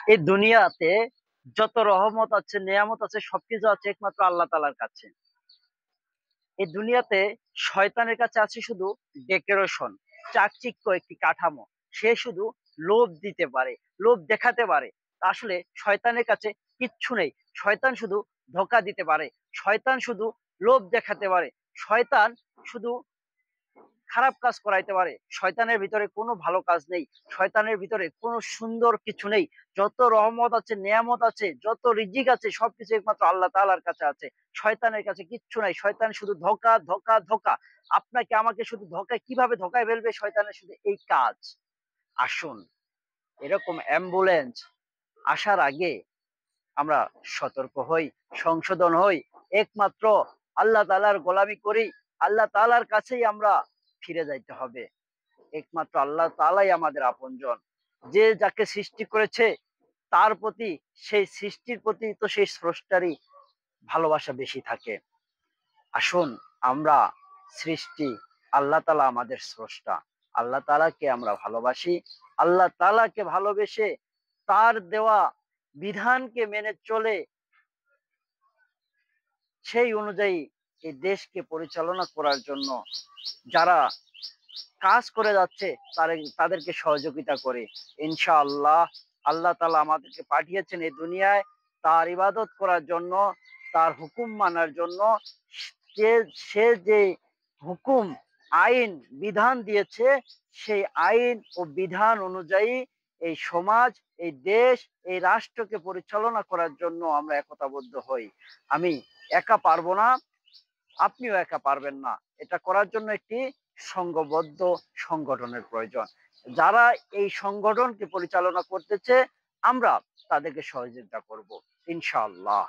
এই দুনিয়াতে যত রহমত আছে, নেয়ামত আছে, সবকিছু আছে একমাত্র আল্লাহ তাআলার কাছে। এই দুনিয়াতে শয়তানের কাছে আছে শুধু ডেকোরেশন, চাকচিক্য একটি কাঠামো। সে শুধু লোভ দিতে পারে, লোভ দেখাতে পারে। আসলে শয়তানের কাছে কিচ্ছু নেই। শয়তান শুধু ধোঁকা দিতে পারে, শয়তান শুধু লোভ দেখাতে পারে, শয়তান শুধু খারাপ কাজ করাইতে পারে। শয়তানের ভিতরে কোনো ভালো কাজ নেই, শয়তানের ভিতরে কোনো সুন্দর কিছু নেই। যত রহমত আছে, নেয়ামত আছে, যত রিজিক আছে, সবকিছু একমাত্র আল্লাহ তাআলার কাছে আছে। শয়তানের কাছে কিচ্ছু নাই। শয়তান শুধু ধোঁকা, ধোঁকা, ধোঁকা। আপনাকে আমাকে শুধু ধোঁকায়, কিভাবে ধোঁকায় ফেলবে, শয়তানের শুধু এই কাজ। আসুন, এরকম অ্যাম্বুলেন্স আসার আগে আমরা সতর্ক হই, সংশোধন হই, একমাত্র আল্লাহ তাআলার গোলামি করি। আল্লাহ তাআলার কাছেই আমরা ফিরে যাইতে হবে। একমাত্র আল্লাহ তাআলাই আমাদের আপনজন। যে যাকে সৃষ্টি করেছে তার প্রতি, সেই সৃষ্টির প্রতি তো সেই স্রষ্টারই ভালোবাসা বেশি থাকে। আসুন, আমরা সৃষ্টি, আল্লাহ তাআলা আমাদের স্রষ্টা। আল্লাহ তাআলাকে আমরা ভালোবাসি। আল্লাহ তাআলাকে ভালোবেসে তার দেওয়া বিধানকে মেনে চলে সেই অনুযায়ী এই দেশকে পরিচালনা করার জন্য যারা কাজ করে যাচ্ছে তাদেরকে সহযোগিতা করে। ইনশাআল্লাহ আল্লাহ তাআলা আমাদেরকে পাঠিয়েছেন এই দুনিয়ায় তার ইবাদত করার জন্য, তার হুকুম মানার জন্য। সে সে যে হুকুম, আইন, বিধান দিয়েছে, সেই আইন ও বিধান অনুযায়ী এই সমাজ, এই দেশ, এই রাষ্ট্রকে পরিচালনা করার জন্য আমরা একতাবদ্ধ হই। আমি একা পারবো না, আপনিও একা পারবেন না। এটা করার জন্য একটি সংঘবদ্ধ সংগঠনের প্রয়োজন। যারা এই সংগঠনকে পরিচালনা করতেছে, আমরা তাদেরকে সহযোগিতা করব ইনশাআল্লাহ।